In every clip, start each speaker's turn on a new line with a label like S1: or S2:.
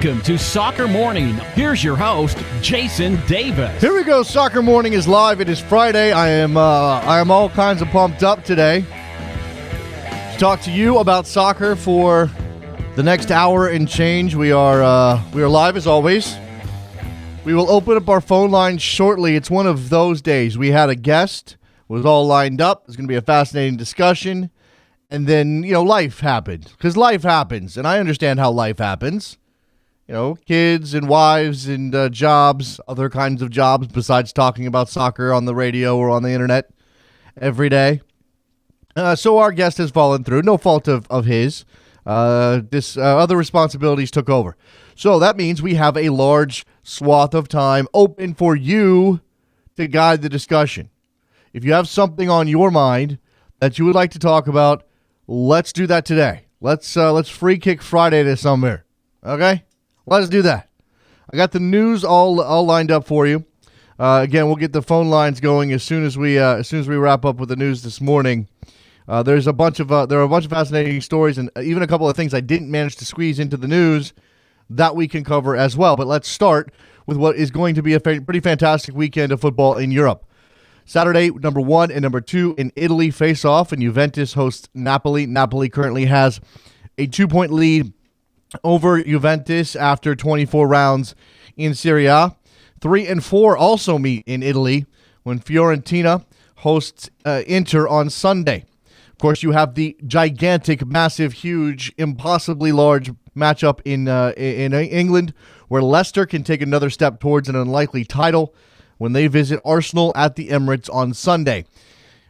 S1: Welcome to Soccer Morning. Here's your host, Jason Davis.
S2: Here we go. Soccer Morning is live. It is Friday. I am all kinds of pumped up today to talk to you about soccer for the next hour and change. We are live as always. We will open up our phone lines shortly. It's one of those days. We had a guest, was all lined up. It's going to be a fascinating discussion. And then, life happened. Because life happens. And I understand how life happens. Kids and wives and jobs, other kinds of jobs besides talking about soccer on the radio or on the internet every day. So our guest has fallen through. No fault of his. Other responsibilities took over. So that means we have a large swath of time open for you to guide the discussion. If you have something on your mind that you would like to talk about, let's do that today. Let's free kick Friday to somewhere. Okay? Let's do that. I got the news all lined up for you. Again, we'll get the phone lines going as soon as we wrap up with the news this morning. There are a bunch of fascinating stories and even a couple of things I didn't manage to squeeze into the news that we can cover as well. But let's start with what is going to be a pretty fantastic weekend of football in Europe. Saturday, number 1 and number 2 in Italy face off, and Juventus hosts Napoli. Napoli currently has a 2-point lead over Juventus after 24 rounds in Serie A. 3 and 4 also meet in Italy when Fiorentina hosts Inter on Sunday. Of course, you have the gigantic, massive, huge, impossibly large matchup in England, where Leicester can take another step towards an unlikely title when they visit Arsenal at the Emirates on Sunday.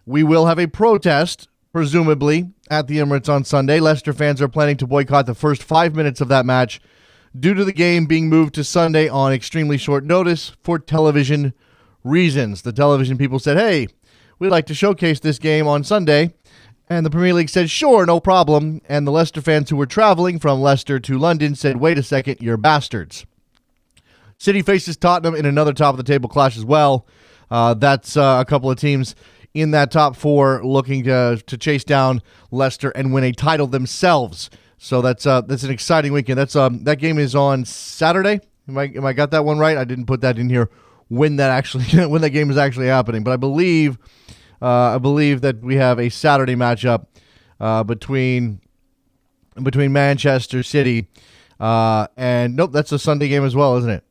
S2: We will have a protest, presumably, at the Emirates on Sunday. Leicester fans are planning to boycott the first 5 minutes of that match due to the game being moved to Sunday on extremely short notice for television reasons. The television people said, hey, we'd like to showcase this game on Sunday. And the Premier League said, sure, no problem. And the Leicester fans who were traveling from Leicester to London said, wait a second, you're bastards. City faces Tottenham in another top-of-the-table clash as well. That's a couple of teams in that top 4 looking to chase down Leicester and win a title themselves. So that's an exciting weekend. That game is on Saturday. Am I got that one right? I didn't put that in here when that game is actually happening. But I believe that we have a Saturday matchup between Manchester City and nope, that's a Sunday game as well, isn't it?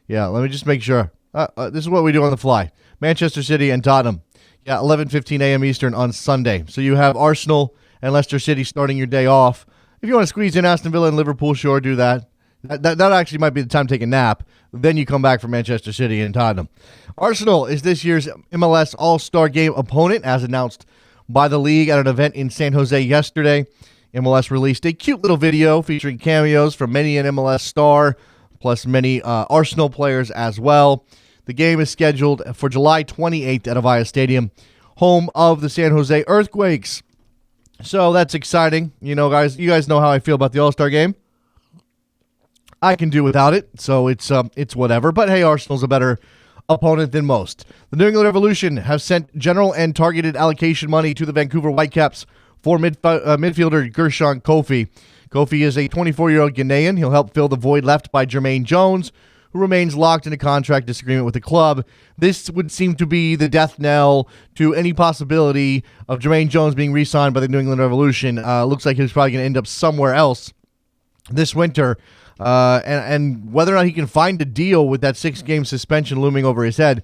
S2: Yeah, let me just make sure. This is what we do on the fly. Manchester City and Tottenham. Yeah, 11:15 a.m. Eastern on Sunday. So you have Arsenal and Leicester City starting your day off. If you want to squeeze in Aston Villa and Liverpool, sure, do that. That actually might be the time to take a nap. Then you come back for Manchester City and Tottenham. Arsenal is this year's MLS All-Star Game opponent, as announced by the league at an event in San Jose yesterday. MLS released a cute little video featuring cameos from many an MLS star, plus many Arsenal players as well. The game is scheduled for July 28th at Avaya Stadium, home of the San Jose Earthquakes. So that's exciting. You guys know how I feel about the All-Star Game. I can do without it, so it's whatever. But hey, Arsenal's a better opponent than most. The New England Revolution have sent general and targeted allocation money to the Vancouver Whitecaps for midfielder Gershon Kofi. Kofi is a 24-year-old Ghanaian. He'll help fill the void left by Jermaine Jones, who remains locked in a contract disagreement with the club. This would seem to be the death knell to any possibility of Jermaine Jones being re-signed by the New England Revolution. Looks like he's probably going to end up somewhere else this winter. And whether or not he can find a deal with that 6-game suspension looming over his head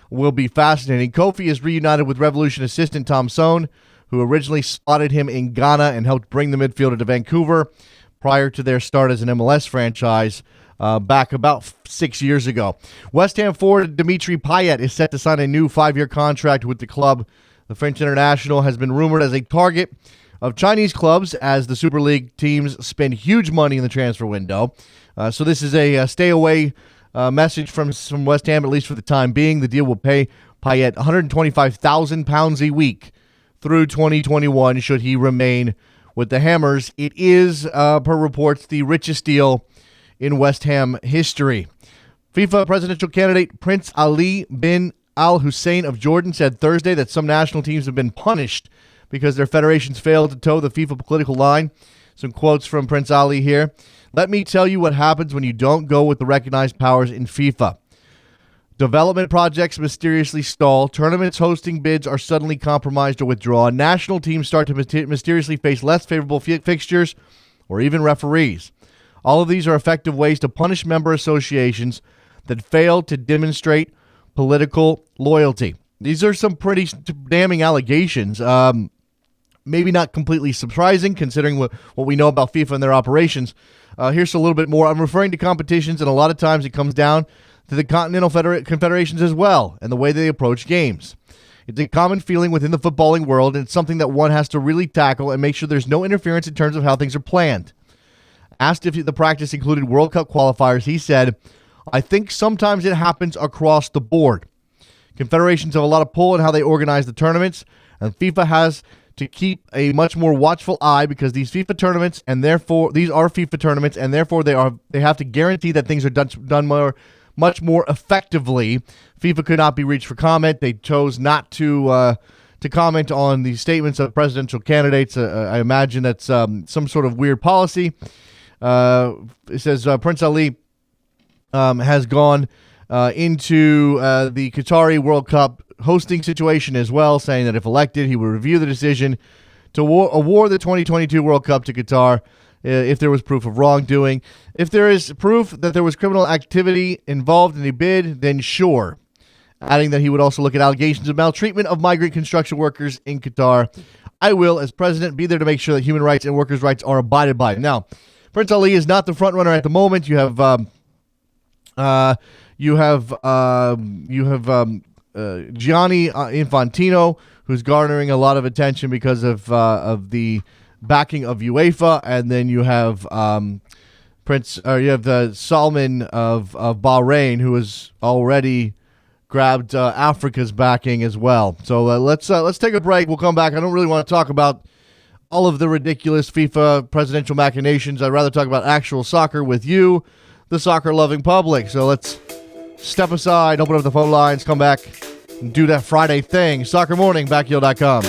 S2: will be fascinating. Kofi is reunited with Revolution assistant Tom Sohn, who originally spotted him in Ghana and helped bring the midfielder to Vancouver prior to their start as an MLS franchise back about 6 years ago. West Ham forward Dimitri Payet is set to sign a new 5-year contract with the club. The French international has been rumored as a target of Chinese clubs as the Super League teams spend huge money in the transfer window. So this is a stay-away message from West Ham, at least for the time being. The deal will pay Payet £125,000 a week through 2021 should he remain with the Hammers. It is, per reports, the richest deal in West Ham history. FIFA presidential candidate Prince Ali bin Al Hussein of Jordan said Thursday that some national teams have been punished because their federations failed to toe the FIFA political line. Some quotes from Prince Ali here. Let me tell you what happens when you don't go with the recognized powers in FIFA. Development projects mysteriously stall. Tournaments hosting bids are suddenly compromised or withdrawn. National teams start to mysteriously face less favorable fixtures or even referees. All of these are effective ways to punish member associations that fail to demonstrate political loyalty. These are some pretty damning allegations. Maybe not completely surprising considering what we know about FIFA and their operations. Here's a little bit more. I'm referring to competitions, and a lot of times it comes down to the continental confederations as well and the way they approach games. It's a common feeling within the footballing world, and it's something that one has to really tackle and make sure there's no interference in terms of how things are planned. Asked if the practice included World Cup qualifiers, he said, "I think sometimes it happens across the board. Confederations have a lot of pull in how they organize the tournaments, and FIFA has to keep a much more watchful eye because these FIFA tournaments, and therefore these are FIFA tournaments, and therefore they have to guarantee that things are done much more effectively." FIFA could not be reached for comment. They chose not to comment on the statements of presidential candidates. I imagine that's some sort of weird policy. It says Prince Ali has gone into the Qatari World Cup hosting situation as well, saying that if elected, he would review the decision to award the 2022 World Cup to Qatar if there was proof of wrongdoing. If there is proof that there was criminal activity involved in the bid, then sure. Adding that he would also look at allegations of maltreatment of migrant construction workers in Qatar. I will, as president, be there to make sure that human rights and workers' rights are abided by. Now, Prince Ali is not the front runner at the moment. You have Gianni Infantino, who's garnering a lot of attention because of the backing of UEFA, and then you have the Salman of Bahrain, who has already grabbed Africa's backing as well. So let's take a break. We'll come back. I don't really want to talk about all of the ridiculous FIFA presidential machinations. I'd rather talk about actual soccer with you, the soccer-loving public. So let's step aside, open up the phone lines, come back, and do that Friday thing. Soccer Morning, backyard.com.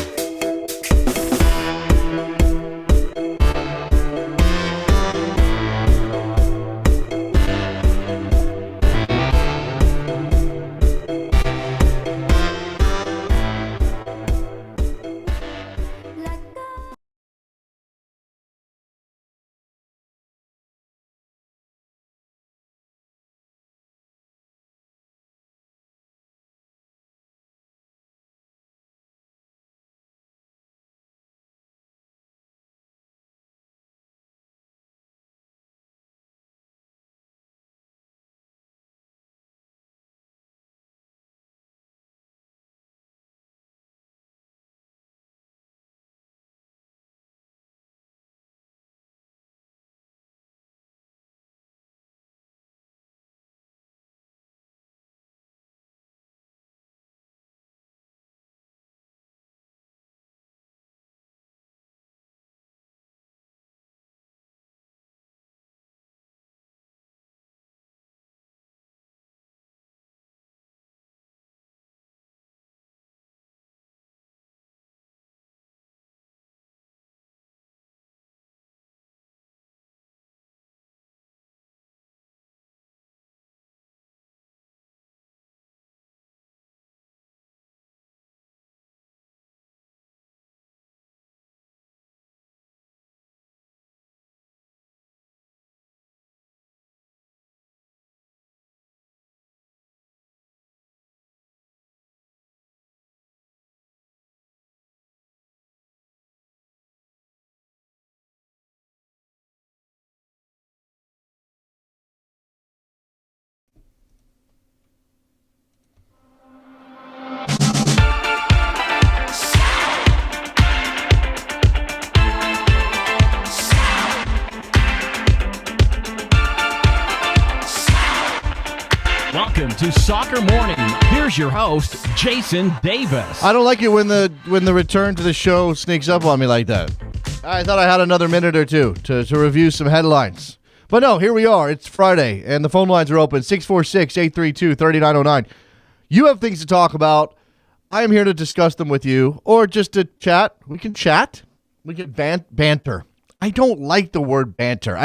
S1: Welcome to Soccer Morning. Here's your host, Jason Davis.
S2: I don't like it when the return to the show sneaks up on me like that. I thought I had another minute or two to review some headlines. But no, here we are. It's Friday, and the phone lines are open, 646-832-3909. You have things to talk about. I am here to discuss them with you, or just to chat. We can chat. We can banter. I don't like the word banter.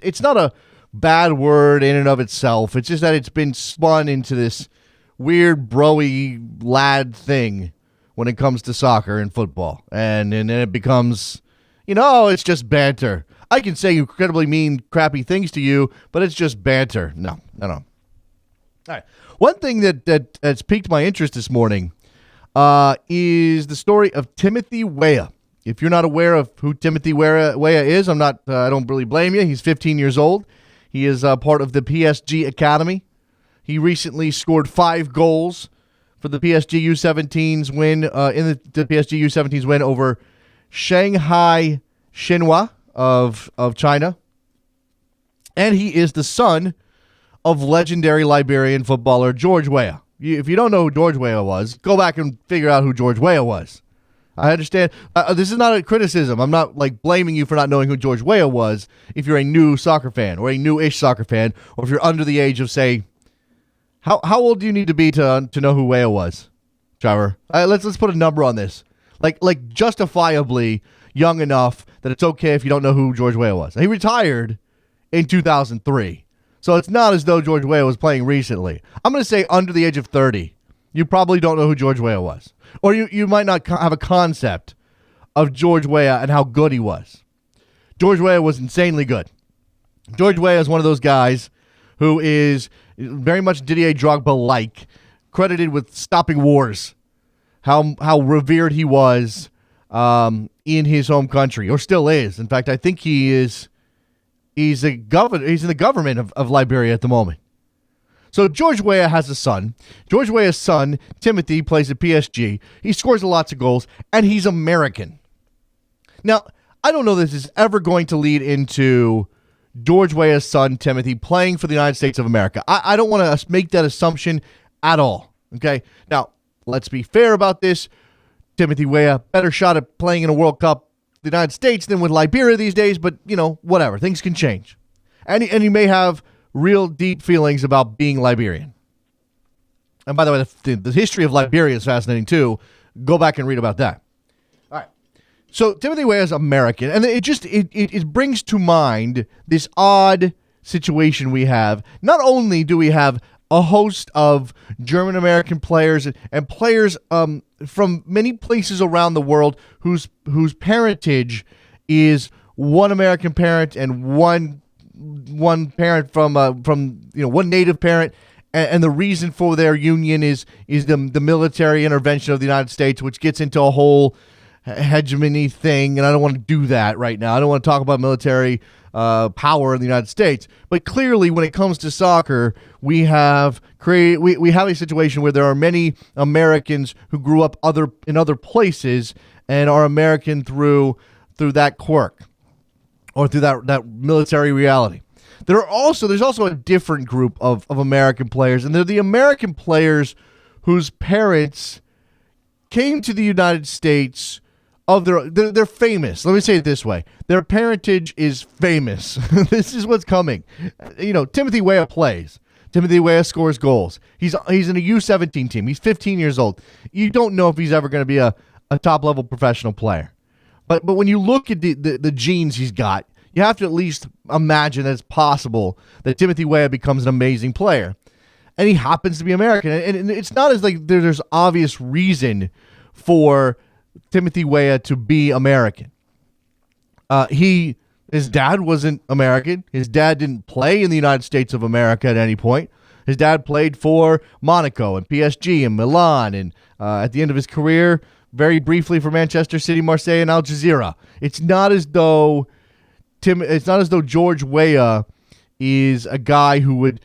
S2: It's not a bad word in and of itself. It's just that it's been spun into this weird broy lad thing when it comes to soccer and football. And then it becomes, it's just banter. I can say incredibly mean, crappy things to you, but it's just banter. No. All right. One thing that's piqued my interest this morning is the story of Timothy Weah. If you're not aware of who Timothy Weah is, I don't really blame you. He's 15 years old. He is part of the PSG Academy. He recently scored 5 goals for the PSG U17's win the PSG U17's win over Shanghai Shenhua of China. And he is the son of legendary Liberian footballer George Weah. If you don't know who George Weah was, go back and figure out who George Weah was. I understand. This is not a criticism. I'm not blaming you for not knowing who George Weah was if you're a new soccer fan or a new-ish soccer fan, or if you're under the age of, say, how old do you need to be to know who Weah was, Trevor? Let's put a number on this. Like justifiably young enough that it's okay if you don't know who George Weah was. He retired in 2003, so it's not as though George Weah was playing recently. I'm going to say under the age of 30. You probably don't know who George Weah was. Or you might not have a concept of George Weah and how good he was. George Weah was insanely good. George Weah is one of those guys who is very much Didier Drogba-like, credited with stopping wars. How revered he was in his home country, or still is. In fact, I think he's in the government of Liberia at the moment. So George Weah has a son. George Weah's son, Timothy, plays at PSG. He scores lots of goals, and he's American. Now, I don't know if this is ever going to lead into George Weah's son, Timothy, playing for the United States of America. I don't want to make that assumption at all, okay? Now, let's be fair about this. Timothy Weah, better shot at playing in a World Cup the United States than with Liberia these days, but, whatever. Things can change. And he may have real deep feelings about being Liberian. And by the way, the history of Liberia is fascinating too. Go back and read about that. All right. So Timothy Weah is American, and it brings to mind this odd situation we have. Not only do we have a host of German American players and players from many places around the world whose parentage is one American parent and one parent from one native parent, and the reason for their union is the military intervention of the United States, which gets into a whole hegemony thing, and I don't want to do that right now. I don't want to talk about military power in the United States, but clearly when it comes to soccer, we have a situation where there are many Americans who grew up in other places and are American through that quirk, or through that military reality. There's also a different group of American players, and they're the American players whose parents came to the United States they're famous. Let me say it this way. Their parentage is famous. This is what's coming. Timothy Weah plays. Timothy Weah scores goals. He's in a U17 team. He's 15 years old. You don't know if he's ever going to be a top-level professional player. But when you look at the genes he's got, you have to at least imagine that it's possible that Timothy Weah becomes an amazing player. And he happens to be American. And it's not as like there's obvious reason for Timothy Weah to be American. His dad wasn't American. His dad didn't play in the United States of America at any point. His dad played for Monaco and PSG and Milan, and at the end of his career, very briefly for Manchester City, Marseille, and Al Jazeera. It's not as though George Weah is a guy who would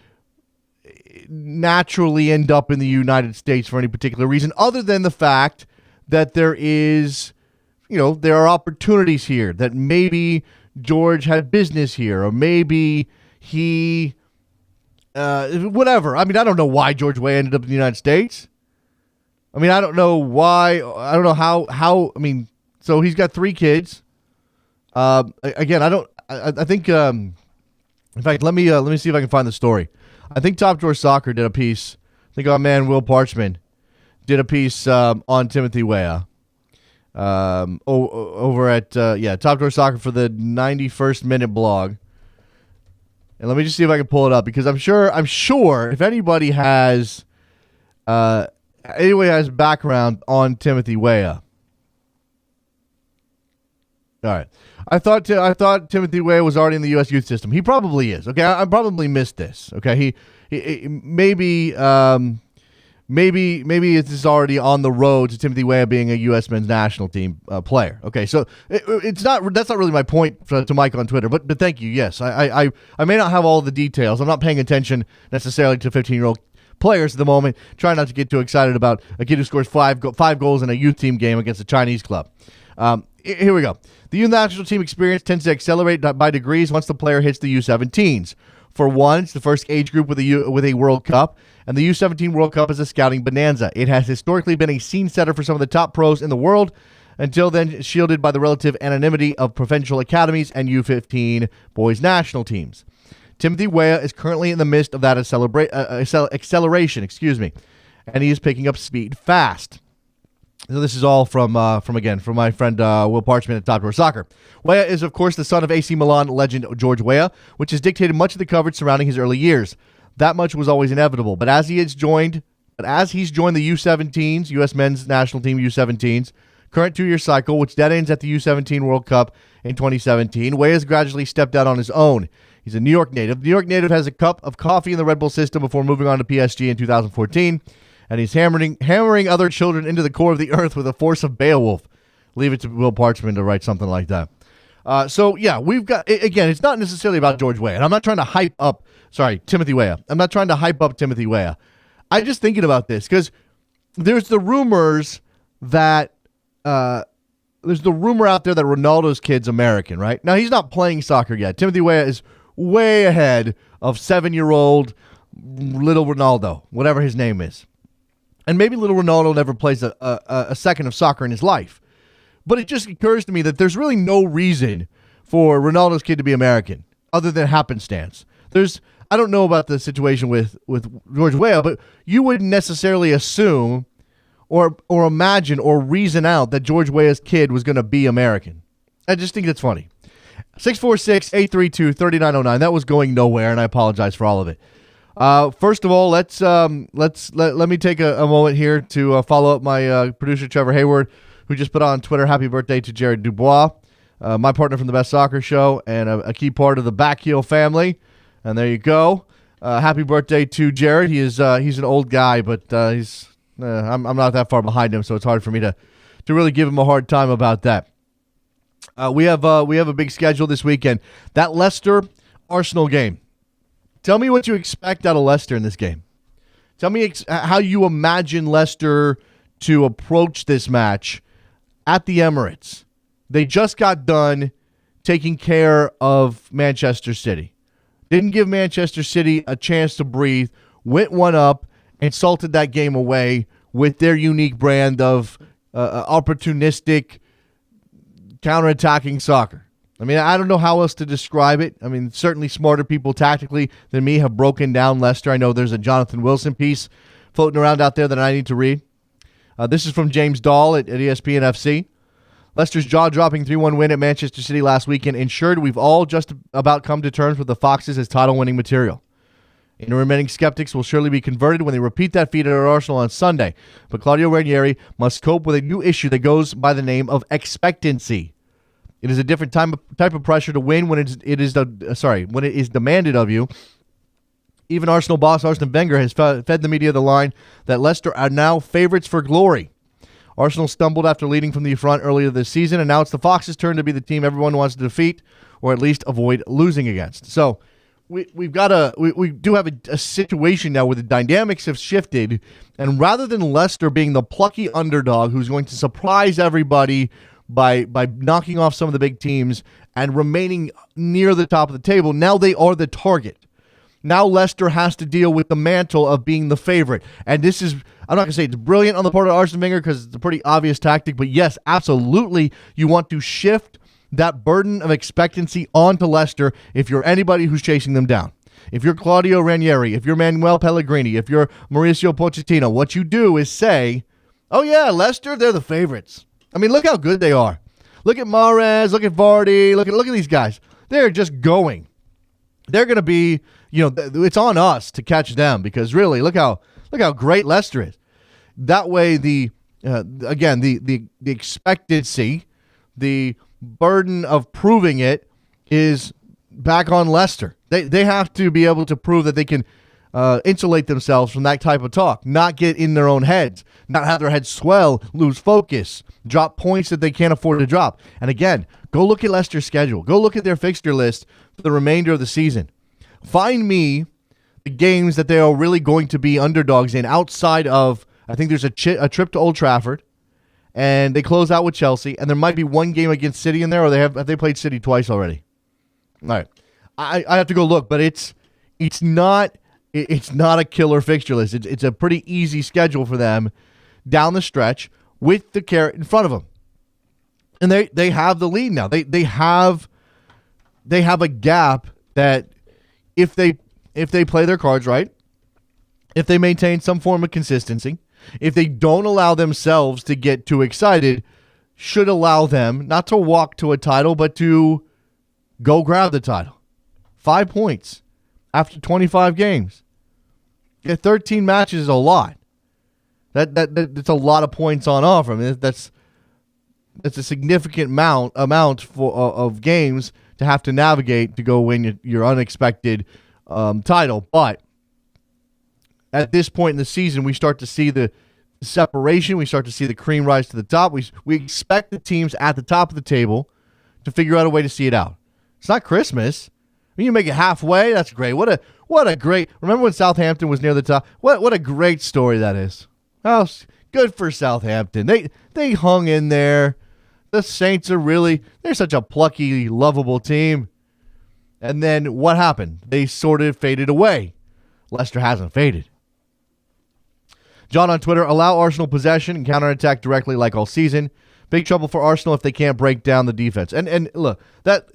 S2: naturally end up in the United States for any particular reason, other than the fact that there are opportunities here, that maybe George had business here, or maybe he, whatever. I mean, I don't know why George Weah ended up in the United States. I mean, I don't know why. I don't know how. I mean, so he's got 3 kids. Again, I think. In fact, let me see if I can find the story. I think Top Drawer Soccer did a piece. I think our man Will Parchman did a piece on Timothy Weah. over at Top Drawer Soccer for the 91st Minute blog. And let me just see if I can pull it up, because I'm sure if anybody has background on Timothy Weah. All right. I thought Timothy Weah was already in the U.S. youth system. He probably is. Okay, I probably missed this. Okay, he maybe it's already on the road to Timothy Weah being a U.S. men's national team player. Okay, so that's not really my point to Mike on Twitter. But thank you. Yes, I may not have all the details. I'm not paying attention necessarily to 15-year-old players at the moment. Trying not to get too excited about a kid who scores five goals in a youth team game against a Chinese club. Here we go. The youth national team experience tends to accelerate by degrees once the player hits the U17s. For one, it's the first age group with a World Cup, and the U17 World Cup is a scouting bonanza. It has historically been a scene setter for some of the top pros in the world, until then shielded by the relative anonymity of provincial academies and U15 boys national teams. Timothy Weah is currently in the midst of that acceleration, and he is picking up speed fast. So this is all from my friend Will Parchman at Top Drawer Soccer. Weah is, of course, the son of AC Milan legend George Weah, which has dictated much of the coverage surrounding his early years. That much was always inevitable. But as he's joined the U17s, U.S. men's national team U17s, current 2-year cycle, which dead ends at the U17 World Cup in 2017, Weah has gradually stepped out on his own. He's a New York native. New York native has a cup of coffee in the Red Bull system before moving on to PSG in 2014. And he's hammering other children into the core of the earth with the force of Beowulf. Leave it to Will Parchman to write something like that. We've got, again, it's not necessarily about George Weah. And I'm not trying to hype up, Timothy Weah. I'm not trying to hype up Timothy Weah. I'm just thinking about this because there's the rumors that, there's the rumor out there that Ronaldo's kid's American, right? Now, he's not playing soccer yet. Timothy Weah is way ahead of 7-year-old little Ronaldo, whatever his name is. And maybe little Ronaldo never plays a second of soccer in his life. But it just occurs to me that there's really no reason for Ronaldo's kid to be American other than happenstance. I don't know about the situation with George Weah, but you wouldn't necessarily assume or imagine or reason out that George Weah's kid was going to be American. I just think that's funny. 646-832-3909. That was going nowhere, and I apologize for all of it. First of all, let me take a moment here to follow up my producer Trevor Hayward, who just put on Twitter, happy birthday to Jared Dubois, my partner from the Best Soccer Show and a key part of the Backheel family. And there you go. Happy birthday to Jared. He's an old guy, but I'm not that far behind him, so it's hard for me to really give him a hard time about that. We have a big schedule this weekend. That Leicester Arsenal game. Tell me what you expect out of Leicester in this game. Tell me how you imagine Leicester to approach this match at the Emirates. They just got done taking care of Manchester City. Didn't give Manchester City a chance to breathe, went one up, and salted that game away with their unique brand of opportunistic, counterattacking soccer. I mean, I don't know how else to describe it. I mean, certainly smarter people tactically than me have broken down Leicester. I know there's a Jonathan Wilson piece floating around out there that I need to read. This is from James Dahl at ESPN FC. Leicester's jaw-dropping 3-1 win at Manchester City last weekend ensured we've all just about come to terms with the Foxes as title-winning material. And the remaining skeptics will surely be converted when they repeat that feat at Arsenal on Sunday. But Claudio Ranieri must cope with a new issue that goes by the name of expectancy. It is a different type of pressure to win when it is demanded of you. Even Arsenal boss Arsene Wenger has fed the media the line that Leicester are now favorites for glory. Arsenal stumbled after leading from the front earlier this season, and now it's the Foxes' turn to be the team everyone wants to defeat, or at least avoid losing against. So we do have a situation now where the dynamics have shifted, and rather than Leicester being the plucky underdog who's going to surprise everybody by knocking off some of the big teams and remaining near the top of the table, now they are the target. Now Leicester has to deal with the mantle of being the favorite. And this is, I'm not going to say it's brilliant on the part of Arsene Wenger because it's a pretty obvious tactic, but yes, absolutely, you want to shift that burden of expectancy onto Leicester if you're anybody who's chasing them down. If you're Claudio Ranieri, if you're Manuel Pellegrini, if you're Mauricio Pochettino, what you do is say, oh yeah, Leicester, they're the favorites. I mean, look how good they are. Look at Mahrez, look at Vardy, look at these guys. They're just going. They're going to be, it's on us to catch them because really, look how great Leicester is. That way, the expectancy, the burden of proving it is back on Leicester. They have to be able to prove that they can insulate themselves from that type of talk, not get in their own heads, not have their heads swell, lose focus, drop points that they can't afford to drop. And again, go look at Leicester's schedule. Go look at their fixture list for the remainder of the season. Find me the games that they are really going to be underdogs in outside of, I think there's a trip to Old Trafford, and they close out with Chelsea, and there might be one game against City in there, or have they played City twice already? All right. I have to go look, but it's not a killer fixture list. It's a pretty easy schedule for them down the stretch with the carrot in front of them. And they have the lead now. They have a gap that if they play their cards right, if they maintain some form of consistency, if they don't allow themselves to get too excited, should allow them not to walk to a title, but to go grab the title. 5 points after 25 games. 13 matches is a lot. That's a lot of points on offer. I mean, that's a significant amount of games to have to navigate to go win your unexpected title. But at this point in the season, we start to see the separation. We start to see the cream rise to the top. We expect the teams at the top of the table to figure out a way to see it out. It's not Christmas. When you make it halfway, that's great. What a great. Remember when Southampton was near the top? What a great story that is. Oh, good for Southampton. They hung in there. The Saints they're such a plucky, lovable team. And then what happened? They sort of faded away. Leicester hasn't faded. John on Twitter, allow Arsenal possession and counterattack directly like all season. Big trouble for Arsenal if they can't break down the defense. And look, that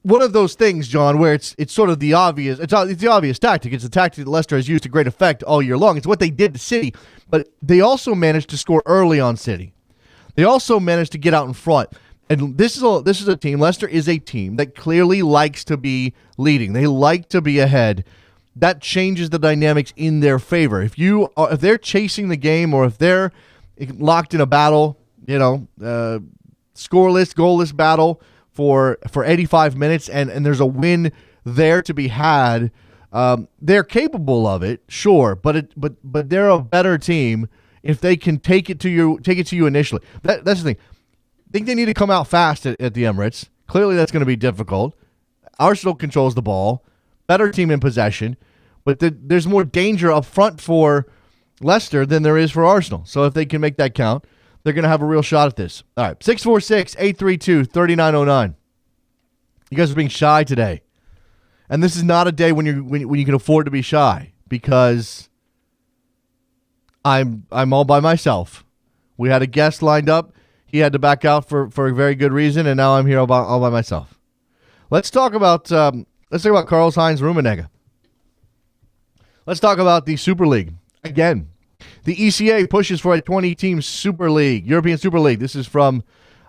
S2: one of those things, John, where it's sort of the obvious, it's the obvious tactic. It's a tactic that Leicester has used to great effect all year long. It's what they did to City, but they also managed to score early on City. They also managed to get out in front. And this is a team, Leicester is a team that clearly likes to be leading. They like to be ahead. That changes the dynamics in their favor. If they're chasing the game or if they're locked in a battle, scoreless, goalless battle for 85 minutes and there's a win there to be had, they're capable of it, sure, but they're a better team if they can take it to you initially. That's the thing. I think they need to come out fast at the Emirates. Clearly that's going to be difficult. Arsenal controls the ball. Better team in possession, but there's more danger up front for Leicester than there is for Arsenal. So if they can make that count, they're going to have a real shot at this. All right, 646-832-3909. You guys are being shy today. And this is not a day when you can afford to be shy because I'm all by myself. We had a guest lined up. He had to back out for a very good reason, and now I'm here all by myself. Let's talk about Karl-Heinz Rummenigge. Let's talk about the Super League. Again, the ECA pushes for a 20-team Super League, European Super League. This is from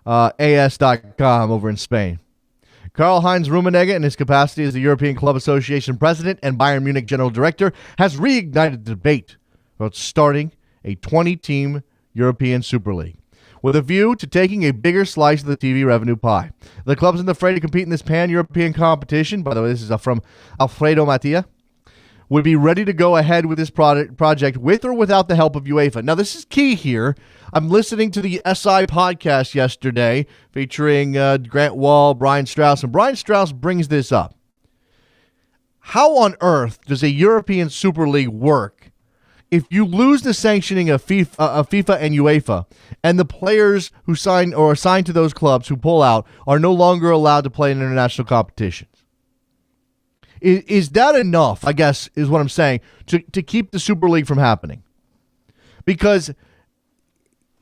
S2: AS.com over in Spain. Karl-Heinz Rummenigge, in his capacity as the European Club Association president and Bayern Munich general director, has reignited the debate about starting a 20-team European Super League, with a view to taking a bigger slice of the TV revenue pie. The clubs in the fray to compete in this pan-European competition, by the way, this is from Alfredo Mattia, would be ready to go ahead with this project with or without the help of UEFA. Now, this is key here. I'm listening to the SI podcast yesterday featuring Grant Wall, Brian Strauss, and Brian Strauss brings this up. How on earth does a European Super League work if you lose the sanctioning of FIFA and UEFA, and the players who sign or are signed to those clubs who pull out are no longer allowed to play in international competitions? Is that enough, I guess, is what I'm saying, to keep the Super League from happening? Because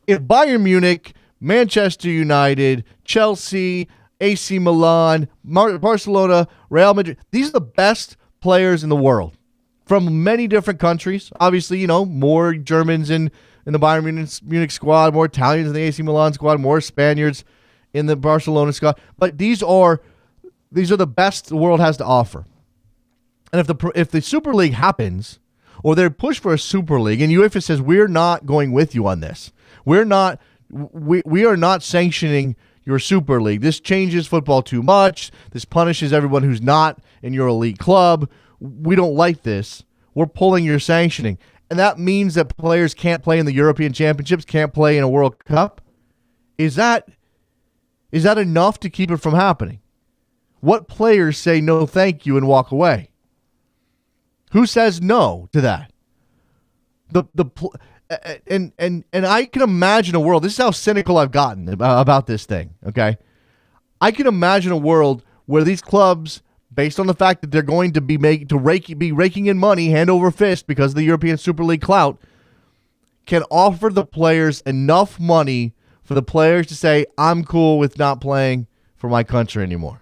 S2: if Bayern Munich, Manchester United, Chelsea, AC Milan, Barcelona, Real Madrid, these are the best players in the world. from many different countries. Obviously, more Germans in the Bayern Munich squad, more Italians in the AC Milan squad, more Spaniards in the Barcelona squad. But these are the best the world has to offer. And if the Super League happens, or they're pushed for a Super League, and UEFA says we're not going with you on this, we are not sanctioning your Super League. This changes football too much. This punishes everyone who's not in your elite club. We don't like this. We're pulling your sanctioning. And that means that players can't play in the European Championships, can't play in a World Cup. Is that enough to keep it from happening? What players say no thank you and walk away? Who says no to that? And I can imagine a world. This is how cynical I've gotten about this thing. Okay, I can imagine a world where these clubs, based on the fact that they're going to be raking in money hand over fist because of the European Super League clout, can offer the players enough money for the players to say, I'm cool with not playing for my country anymore.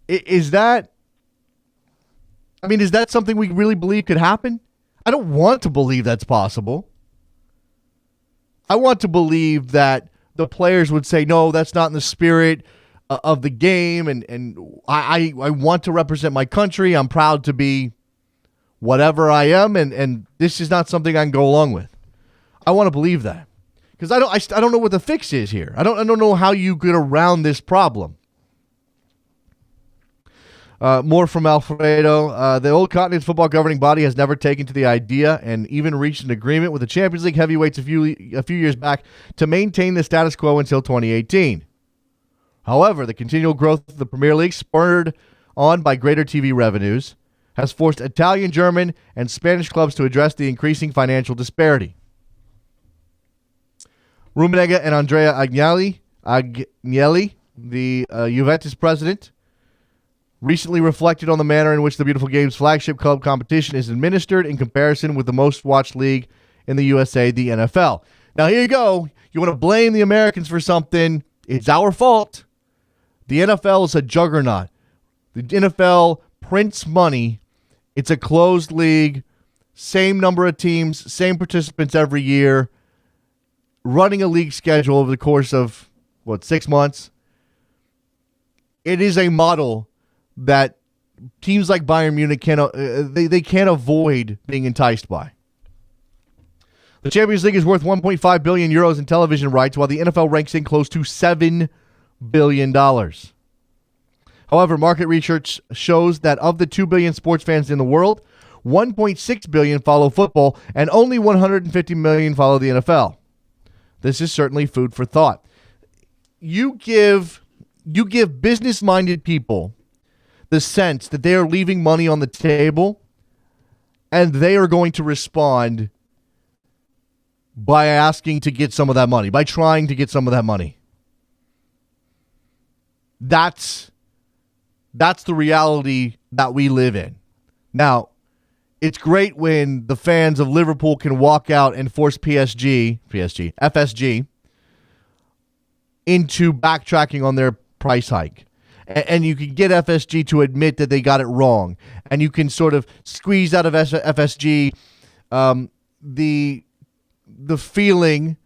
S2: Is that something we really believe could happen? I don't want to believe that's possible. I want to believe that the players would say, no, that's not in the spirit of the game, and I want to represent my country. I'm proud to be whatever I am, and this is not something I can go along with. I want to believe that. Because I don't know what the fix is here. I don't know how you get around this problem. More from Alfredo. The old continent's football governing body has never taken to the idea and even reached an agreement with the Champions League heavyweights a few years back to maintain the status quo until 2018. However, the continual growth of the Premier League, spurred on by greater TV revenues, has forced Italian, German, and Spanish clubs to address the increasing financial disparity. Rummenigge and Andrea Agnelli, the Juventus president, recently reflected on the manner in which the Beautiful Game's flagship club competition is administered in comparison with the most watched league in the USA, the NFL. Now, here you go. You want to blame the Americans for something. It's our fault. The NFL is a juggernaut. The NFL prints money. It's a closed league. Same number of teams, same participants every year. Running a league schedule over the course of, 6 months. It is a model that teams like Bayern Munich can't avoid being enticed by. The Champions League is worth 1.5 billion euros in television rights, while the NFL ranks in close to $7 billion. However, market research shows that of the 2 billion sports fans in the world, 1.6 billion follow football, and only 150 million follow the NFL. This is certainly food for thought. You give business-minded people the sense that they are leaving money on the table, and they are going to respond by asking to get some of that money, by trying to get some of that money. That's the reality that we live in. Now, it's great when the fans of Liverpool can walk out and force FSG, into backtracking on their price hike. And you can get FSG to admit that they got it wrong. And you can sort of squeeze out of FSG the feeling,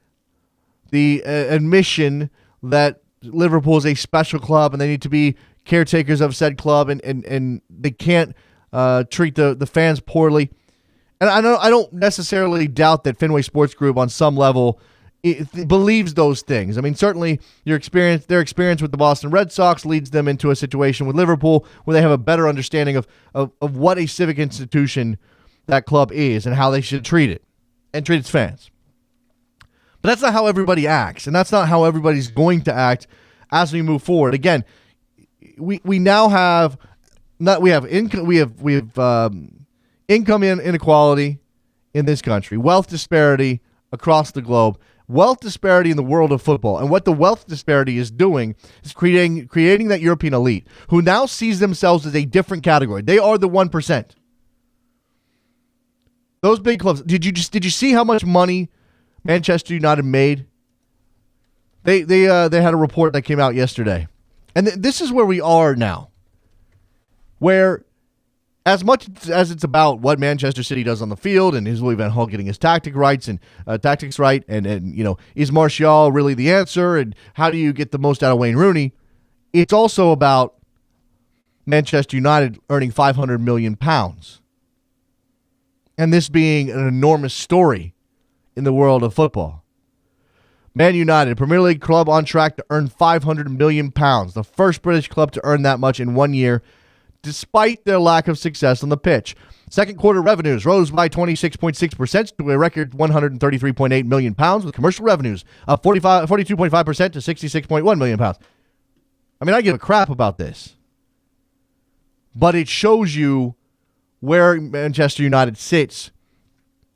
S2: the admission that Liverpool is a special club and they need to be caretakers of said club, and they can't treat the fans poorly. And I don't necessarily doubt that Fenway Sports Group on some level believes those things. I mean, certainly their experience with the Boston Red Sox leads them into a situation with Liverpool where they have a better understanding of what a civic institution that club is and how they should treat it and treat its fans. But that's not how everybody acts, and that's not how everybody's going to act as we move forward. Again, we now have income inequality in this country, wealth disparity across the globe, wealth disparity in the world of football. And what the wealth disparity is doing is creating that European elite who now sees themselves as a different category. They are the 1%. Those big clubs. Did you see how much money Manchester United made? They had a report that came out yesterday. And this is where we are now, where as much as it's about what Manchester City does on the field and is Louis Van Gaal getting his tactics right, and is Martial really the answer, and how do you get the most out of Wayne Rooney? It's also about Manchester United earning £500 million, and this being an enormous story in the world of football. Man United, Premier League club on track to earn £500 million, the first British club to earn that much in 1 year, despite their lack of success on the pitch. Second quarter revenues rose by 26.6% to a record £133.8 million, with commercial revenues up 42.5% to £66.1 million. I mean, I give a crap about this. But it shows you where Manchester United sits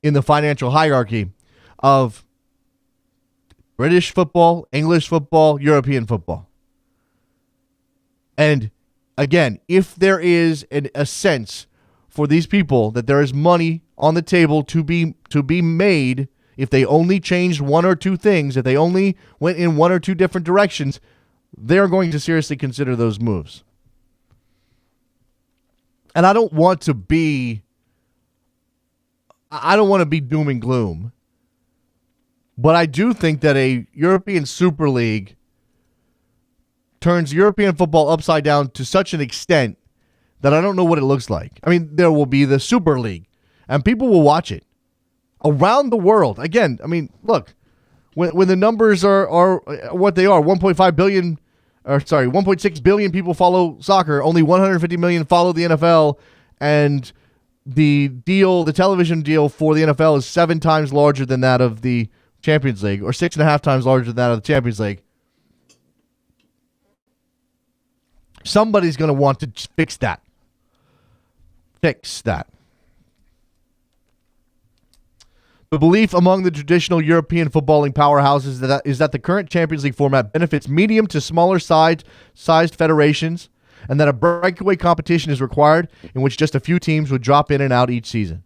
S2: in the financial hierarchy of British football, English football, European football. And again, if there is a sense for these people that there is money on the table to be made, if they only changed one or two things, if they only went in one or two different directions, they're going to seriously consider those moves. And I don't want to be doom and gloom, but I do think that a European Super League turns European football upside down to such an extent that I don't know what it looks like. I mean, there will be the Super League, and people will watch it around the world. Again, I mean, look, when the numbers are what they are, 1.6 billion people follow soccer, only 150 million follow the NFL, and the television deal for the NFL is 7 times larger than that of the Champions League, or 6.5 times larger than that of the Champions League. Somebody's going to want to fix that. The belief among the traditional European footballing powerhouses is that the current Champions League format benefits medium to smaller sized federations, and that a breakaway competition is required in which just a few teams would drop in and out each season.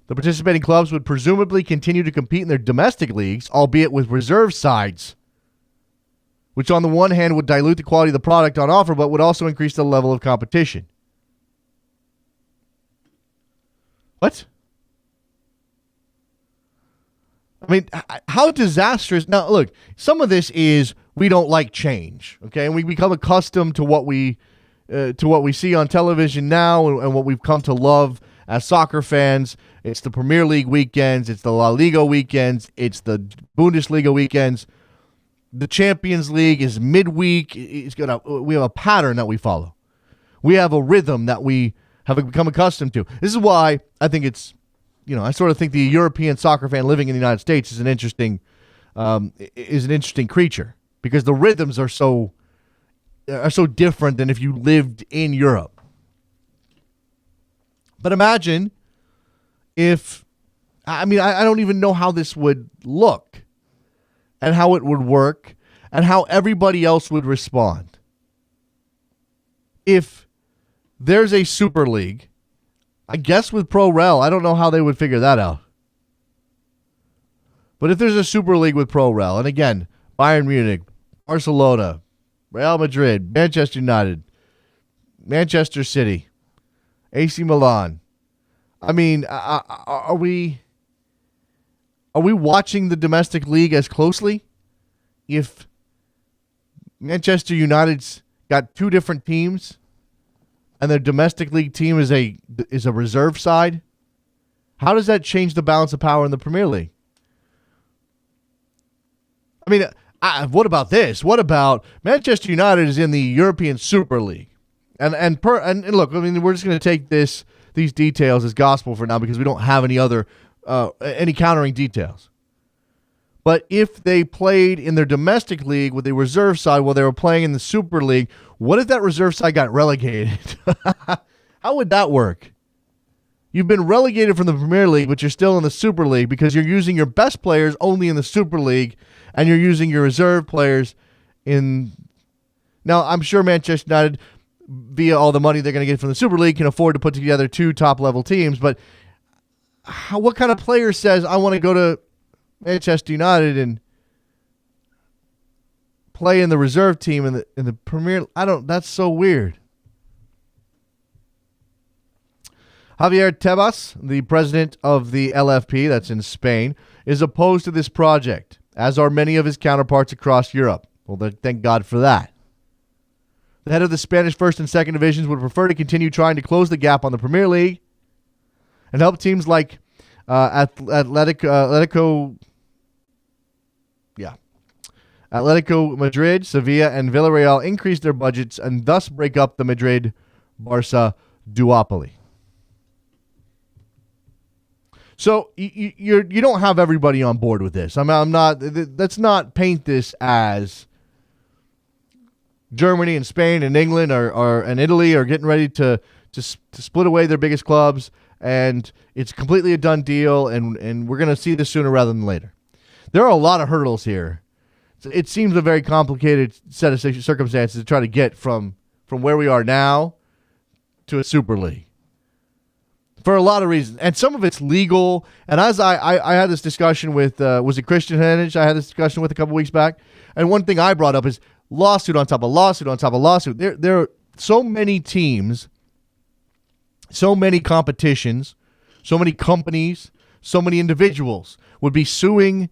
S2: The participating clubs would presumably continue to compete in their domestic leagues, albeit with reserve sides, which on the one hand would dilute the quality of the product on offer, but would also increase the level of competition. What? I mean, how disastrous. Now, look, some of this is we don't like change, okay? And we become accustomed to what we see on television now and what we've come to love as soccer fans. It's the Premier League weekends. It's the La Liga weekends. It's the Bundesliga weekends. The Champions League is midweek. We have a pattern that we follow. We have a rhythm that we have become accustomed to. This is why I think it's, I sort of think the European soccer fan living in the United States is an interesting creature, because the rhythms are so different than if you lived in Europe. But imagine if, I don't even know how this would look and how it would work and how everybody else would respond. If there's a Super League, I guess with Pro Rel, I don't know how they would figure that out. But if there's a Super League with Pro Rel, and again, Bayern Munich, Barcelona, Real Madrid, Manchester United, Manchester City, AC Milan, are we watching the domestic league as closely if Manchester United's got 2 different teams and their domestic league team is a reserve side? How does that change the balance of power in the Premier League? What about this? What about Manchester United is in the European Super League? And look, we're just going to take these details as gospel for now because we don't have any countering details. But if they played in their domestic league with a reserve side while they were playing in the Super League, what if that reserve side got relegated? How would that work? You've been relegated from the Premier League, but you're still in the Super League because you're using your best players only in the Super League, and you're using your reserve players in... Now, I'm sure Manchester United, via all the money they're going to get from the Super League, can afford to put together 2 top-level teams, but what kind of player says, I want to go to Manchester United and play in the reserve team in the Premier? That's so weird. Javier Tebas, the president of the LFP, that's in Spain, is opposed to this project, as are many of his counterparts across Europe. Well, thank God for that. The head of the Spanish first and second divisions would prefer to continue trying to close the gap on the Premier League and help teams like Atletico Madrid, Sevilla, and Villarreal increase their budgets and thus break up the Madrid-Barca duopoly. So you don't have everybody on board with this. I'm not. Let's not paint this as Germany and Spain and England and Italy are getting ready to split away their biggest clubs, and it's completely a done deal, and we're going to see this sooner rather than later. There are a lot of hurdles here. It seems a very complicated set of circumstances to try to get from where we are now to a Super League. For a lot of reasons. And some of it's legal. And as I had this discussion with, was it Christian Hennig? I had this discussion with a couple weeks back. And one thing I brought up is lawsuit on top of lawsuit on top of lawsuit. There are so many teams, so many competitions, so many companies, so many individuals would be suing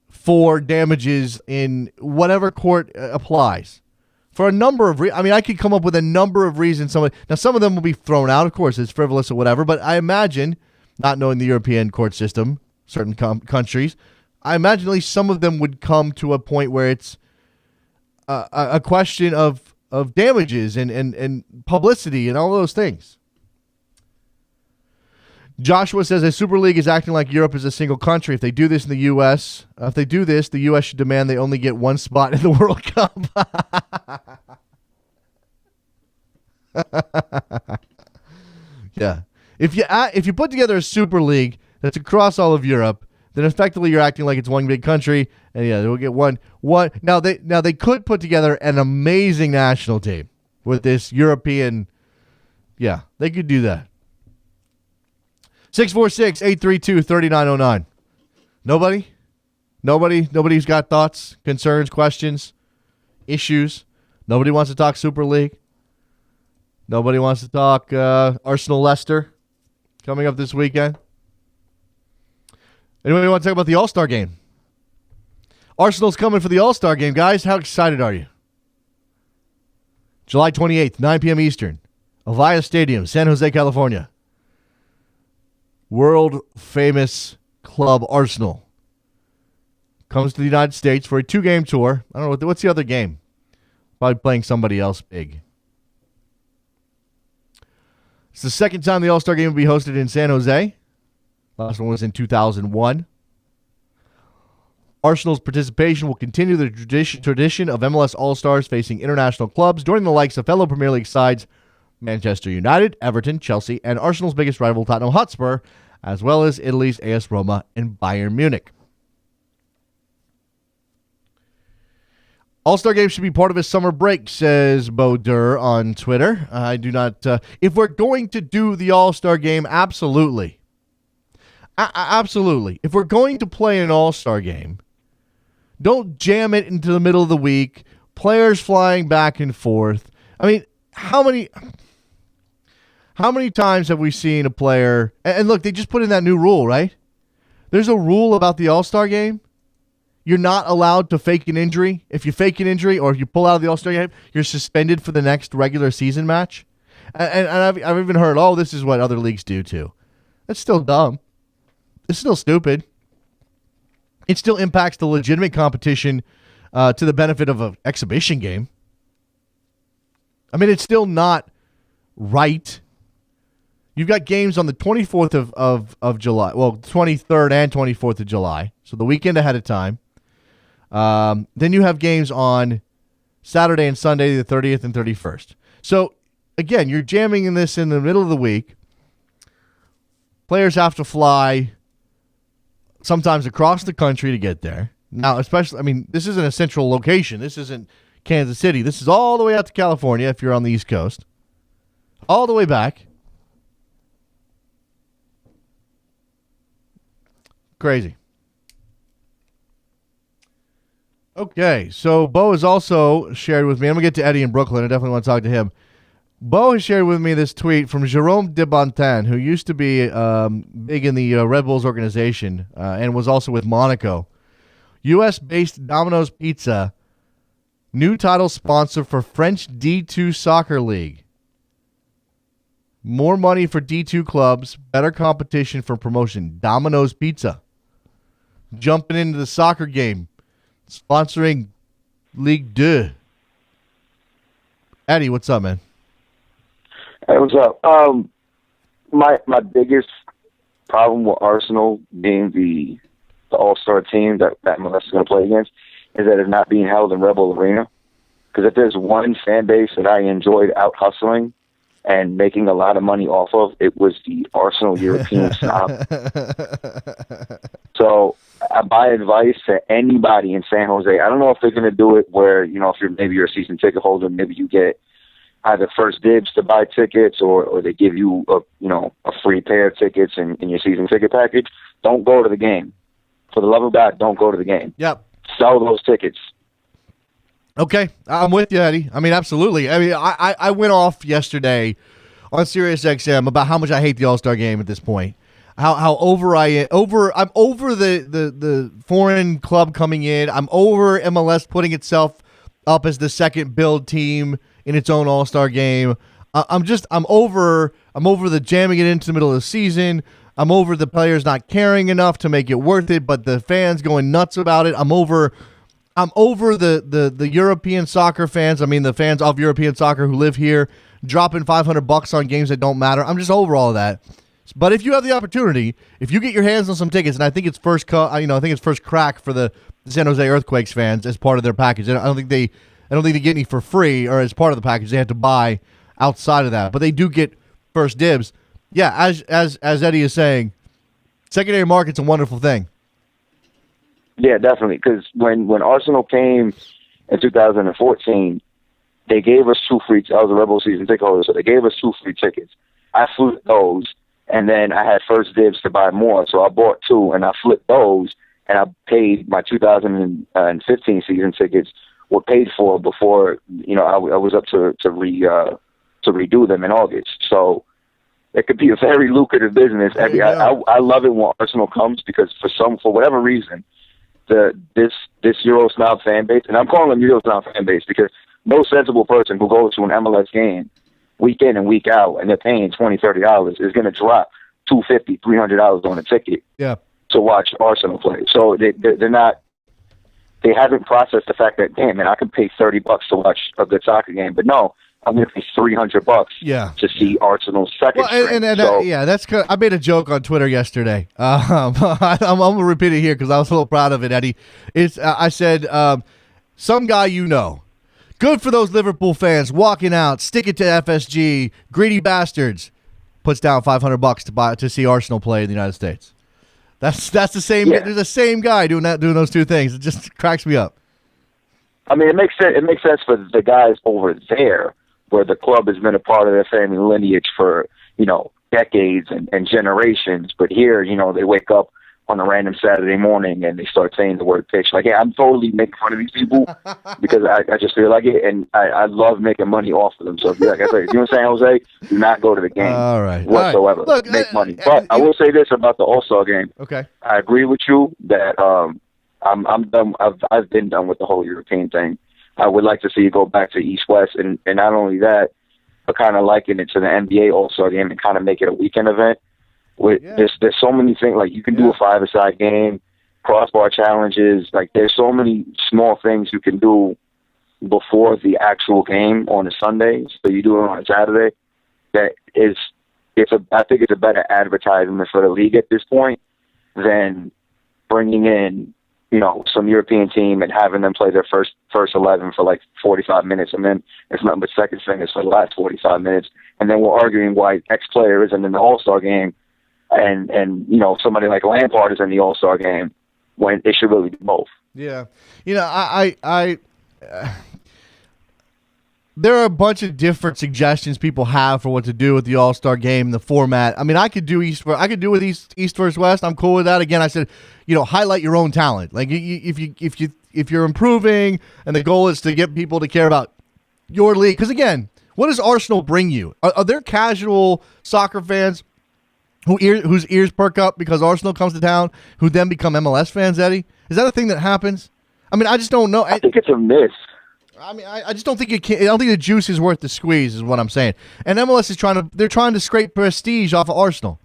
S2: for damages in whatever court applies. For a number of reasons. I mean, I could come up with a number of reasons. Now, some of them will be thrown out, of course, it's frivolous or whatever, but I imagine, not knowing the European court system, certain countries, I imagine at least some of them would come to a point where it's a question of damages and publicity and all those things. Joshua says a Super League is acting like Europe is a single country. If they do this in the U.S., the U.S. should demand they only get one spot in the World Cup. Yeah. If you put together a Super League that's across all of Europe, then effectively you're acting like it's one big country, and yeah, they'll get one. Now they could put together an amazing national team with this European. Yeah, they could do that. 646-832-3909. Nobody? Nobody's got thoughts, concerns, questions, issues. Nobody wants to talk Super League. Nobody wants to talk Arsenal-Leicester coming up this weekend. Anybody want to talk about the All-Star game? Arsenal's coming for the All-Star game, guys. How excited are you? July 28th, 9 p.m. Eastern. Avaya Stadium, San Jose, California. World-famous club Arsenal comes to the United States for a 2-game tour. I don't know, what's the other game? Probably playing somebody else big. It's the second time the All-Star game will be hosted in San Jose. Last one was in 2001. Arsenal's participation will continue the tradition of MLS All-Stars facing international clubs during the likes of fellow Premier League sides Manchester United, Everton, Chelsea, and Arsenal's biggest rival Tottenham Hotspur, as well as Italy's AS Roma and Bayern Munich. All-Star Game should be part of his summer break, says Bo Durr on Twitter. I do not... if we're going to do the All-Star Game, absolutely. Absolutely. If we're going to play an All-Star Game, don't jam it into the middle of the week, players flying back and forth. I mean, how many times have we seen a player... And look, they just put in that new rule, right? There's a rule about the All-Star Game. You're not allowed to fake an injury. If you fake an injury or if you pull out of the All-Star Game, you're suspended for the next regular season match. And I've even heard, this is what other leagues do too. That's still dumb. It's still stupid. It still impacts the legitimate competition to the benefit of an exhibition game. I mean, it's still not right. You've got games on the 24th of July. Well, 23rd and 24th of July. So the weekend ahead of time. Then you have games on Saturday and Sunday, the 30th and 31st. So, again, you're jamming in this in the middle of the week. Players have to fly sometimes across the country to get there. Now, especially, this isn't a central location. This isn't Kansas City. This is all the way out to California if you're on the East Coast. All the way back. Crazy. Okay, so Bo has also shared with me. I'm going to get to Eddie in Brooklyn. I definitely want to talk to him. Bo has shared with me this tweet from Jerome Debontin, who used to be big in the Red Bulls organization and was also with Monaco. U.S.-based Domino's Pizza, new title sponsor for French D2 Soccer League. More money for D2 clubs, better competition for promotion. Domino's Pizza. Jumping into the soccer game, sponsoring Ligue 2. Eddie, what's up, man?
S3: Hey, what's up? My biggest problem with Arsenal being the All-Star team that MLS is going to play against is that it's not being held in Rebel Arena. Because if there's one fan base that I enjoyed out hustling and making a lot of money off of, it was the Arsenal European snob. So my advice to anybody in San Jose, I don't know if they're going to do it where, if you're a season ticket holder, maybe you get either first dibs to buy tickets or they give you a free pair of tickets in your season ticket package. Don't go to the game. For the love of God, don't go to the game.
S2: Yep.
S3: Sell those tickets.
S2: Okay, I'm with you, Eddie. I mean, absolutely. I mean, I went off yesterday on SiriusXM about how much I hate the All-Star game at this point. How over I'm over the foreign club coming in. I'm over MLS putting itself up as the second build team in its own All-Star game. I'm over the jamming it into the middle of the season. I'm over the players not caring enough to make it worth it, but the fans going nuts about it. I'm over the European soccer fans. I mean, the fans of European soccer who live here dropping $500 on games that don't matter. I'm just over all of that. But if you have the opportunity, if you get your hands on some tickets, and I think it's first crack for the San Jose Earthquakes fans as part of their package. I don't think they get any for free or as part of the package. They have to buy outside of that, but they do get first dibs. Yeah, as Eddie is saying, secondary market's a wonderful thing.
S3: Yeah, definitely. Because when Arsenal came in 2014, they gave us two free. I was a Rebel season ticket holder, so they gave us two free tickets. I flipped those, and then I had first dibs to buy more, so I bought two, and I flipped those, and I paid my 2015 season tickets were paid for before I was up to redo them in August. So it could be a very lucrative business. I love it when Arsenal comes because for whatever reason, this Euro snob fan base, and I'm calling them Euro snob fan base because no sensible person who goes to an MLS game week in and week out and they're paying $20, $30 is going to drop $250, $300 on a ticket to watch Arsenal play. So they're not. They haven't processed the fact that, damn, man, I can pay $30 to watch a good soccer game, but no, I'm going to pay $300 to see Arsenal's second string.
S2: That's good. I made a joke on Twitter yesterday. I'm going to repeat it here because I was a little proud of it, Eddie. I said, some guy good for those Liverpool fans walking out, stick it to FSG, greedy bastards, puts down $500 to see Arsenal play in the United States. That's the same. Yeah. There's the same guy doing those two things. It just cracks me up.
S3: I mean, it makes sense. It makes sense for the guys over there, where the club has been a part of their family lineage for decades and generations. But here, they wake up on a random Saturday morning and they start saying the word pitch. Like, yeah, I'm totally making fun of these people because I just feel like it, and I love making money off of them. So, like I said, if you're in San Jose, do not go to the game whatsoever. Look, make money. But I will say this about the All-Star game.
S2: Okay,
S3: I agree with you that I'm done. I've been done with the whole European thing. I would like to see it go back to East-West, and not only that, but kind of liken it to the NBA All-Star game and kind of make it a weekend event. There's so many things, like you can do a five-a-side game, crossbar challenges. Like there's so many small things you can do before the actual game on a Sunday. So you do it on a Saturday. I think it's a better advertisement for the league at this point than bringing in some European team and having them play their first 11 for like 45 minutes, and then it's nothing but second fingers for the last 45 minutes, and then we're arguing why X player isn't in the All-Star game. And somebody like Lampard is in the All-Star game when it should really be both.
S2: Yeah. There are a bunch of different suggestions people have for what to do with the All-Star game, the format. I mean, I could do with East versus West. I'm cool with that. Again, I said, highlight your own talent. Like if you're improving and the goal is to get people to care about your league, because again, What does Arsenal bring you? Are there casual soccer fans whose ears perk up because Arsenal comes to town, who then become MLS fans, Eddie? Is that a thing that happens? I mean, I just don't know.
S3: I think it's a myth.
S2: I mean, I just don't think it can. I don't think the juice is worth the squeeze, is what I'm saying. And MLS is they're trying to scrape prestige off of Arsenal.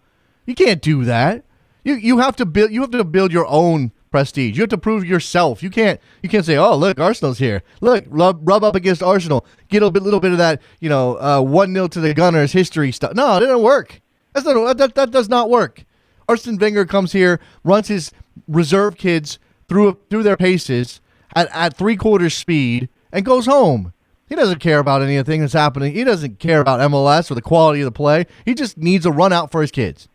S2: You can't do that. You have to build your own prestige. You have to prove yourself. You can't say, oh, look, Arsenal's here. Look, rub up against Arsenal. Get a little bit of that, 1-0 to the Gunners history stuff. No, it doesn't work. That does not work. Arsene Wenger comes here, runs his reserve kids through their paces at 3/4 speed, and goes home. He doesn't care about anything that's happening. He doesn't care about MLS or the quality of the play. He just needs a run out for his kids.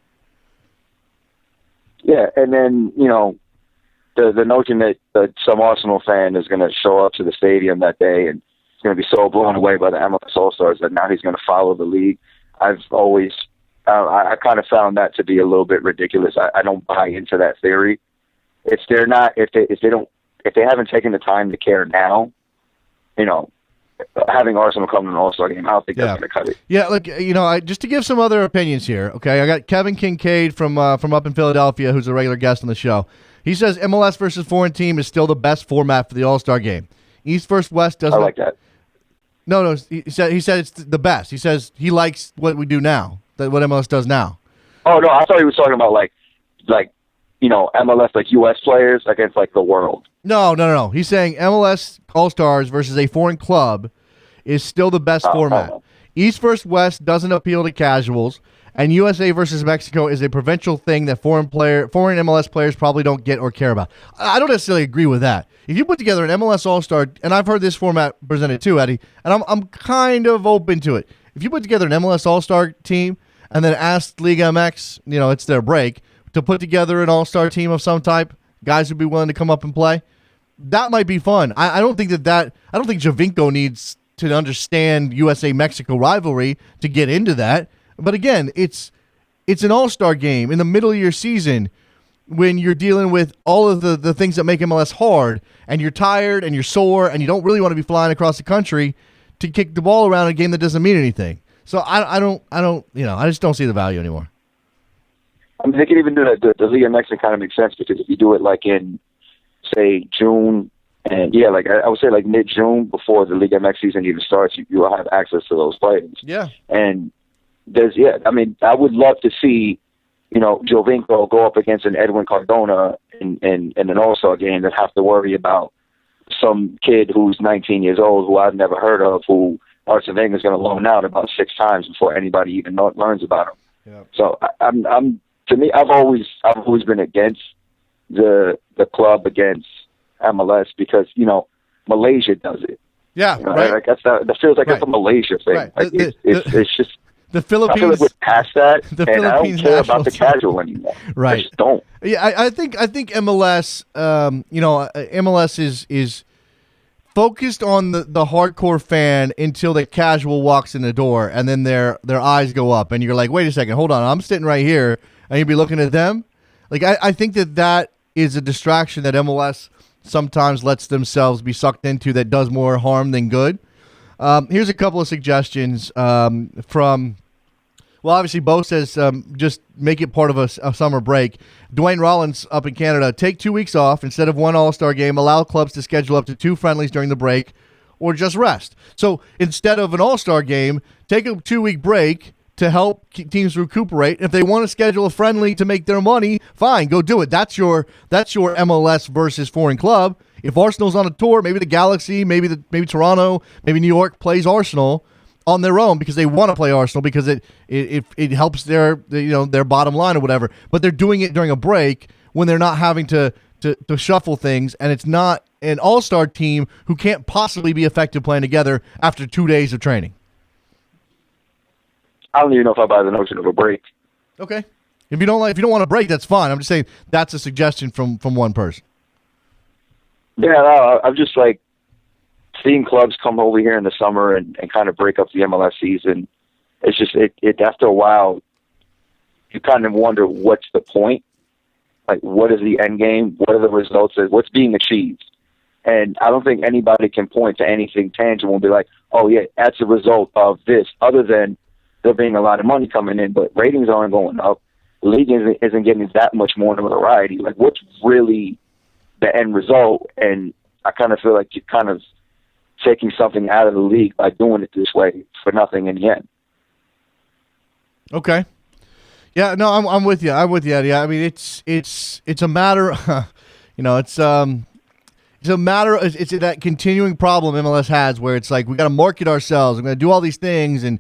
S3: Yeah, and then, the notion that some Arsenal fan is going to show up to the stadium that day and is going to be so blown away by the MLS All-Stars that now he's going to follow the league. I've always, I kind of found that to be a little bit ridiculous. I don't buy into that theory. If they haven't taken the time to care now, having Arsenal come to an All-Star game, I don't think that's going to cut it.
S2: Yeah, look, just to give some other opinions here, okay? I got Kevin Kincaid from up in Philadelphia, who's a regular guest on the show. He says MLS versus foreign team is still the best format for the All-Star game. East versus West doesn't.
S3: I like that.
S2: No, he said it's the best. He says he likes what we do now, what MLS does now.
S3: Oh no, I thought he was talking about like MLS, like U.S. players against like the world.
S2: No. He's saying MLS All-Stars versus a foreign club is still the best format. East versus West doesn't appeal to casuals, and USA versus Mexico is a provincial thing that foreign MLS players probably don't get or care about. I don't necessarily agree with that. If you put together an MLS All-Star, and I've heard this format presented too, Eddie, and I'm kind of open to it. If you put together an MLS All-Star team and then ask Liga MX, it's their break, to put together an all-star team of some type, guys would be willing to come up and play, that might be fun. I don't think I don't think Javinko needs to understand USA-Mexico rivalry to get into that. But again, it's an all-star game in the middle of your season when you're dealing with all of the things that make MLS hard, and you're tired and you're sore and you don't really want to be flying across the country to kick the ball around in a game that doesn't mean anything. So I just don't see the value anymore.
S3: I mean, they can even do that. The Liga MX kind of makes sense because if you do it like in, say, June, and I would say like mid-June before the Liga MX season even starts, you will have access to those players.
S2: Yeah.
S3: And I would love to see, Jovinko go up against an Edwin Cardona in an All-Star game and have to worry about some kid who's 19 years old who I've never heard of, who Arsene Wenger is going to loan out about 6 times before anybody even learns about him.
S2: Yeah.
S3: So to me, I've always been against the club against MLS because Malaysia does it.
S2: Yeah, right.
S3: Like that feels like it's a Malaysia thing.
S2: Right.
S3: Like it's just
S2: the Philippines.
S3: I feel like we're past that, and I don't
S2: Philippines
S3: care about the casual anymore.
S2: Right.
S3: I just don't.
S2: Yeah, I think MLS. MLS is focused on the hardcore fan until the casual walks in the door, and then their eyes go up, and you're like, wait a second, hold on, I'm sitting right here, and you'd be looking at them. Like I think that is a distraction that MLS sometimes lets themselves be sucked into that does more harm than good. Here's a couple of suggestions from. Well, obviously, Bo says just make it part of a summer break. Dwayne Rollins up in Canada, take 2 weeks off instead of one All-Star game. Allow clubs to schedule up to 2 friendlies during the break or just rest. So instead of an All-Star game, take a 2-week break to help teams recuperate. If they want to schedule a friendly to make their money, fine, go do it. That's your MLS versus foreign club. If Arsenal's on a tour, maybe the Galaxy, maybe Toronto, maybe New York plays Arsenal on their own because they want to play Arsenal because it helps their bottom line or whatever. But they're doing it during a break when they're not having to shuffle things, and it's not an all-star team who can't possibly be effective playing together after 2 days of training.
S3: I don't even know if I buy the notion of a break.
S2: Okay. If you don't want a break, that's fine. I'm just saying that's a suggestion from one person.
S3: Yeah, no, I'm just like seeing clubs come over here in the summer and kind of break up the MLS season. It's just it after a while you kind of wonder what's the point. Like, what is the end game? What are the results? What's being achieved? And I don't think anybody can point to anything tangible and be like, oh, yeah, that's a result of this, other than there being a lot of money coming in, but ratings aren't going up. The league isn't getting that much more notoriety. Like, what's really the end result? And I kind of feel like you're kind of taking something out of the league by doing it this way for nothing in the end.
S2: Okay. Yeah, no, I'm with you. I'm with you, Eddie. I mean, it's a matter, it's a matter of, it's that continuing problem MLS has where it's like we got to market ourselves. We're going to do all these things and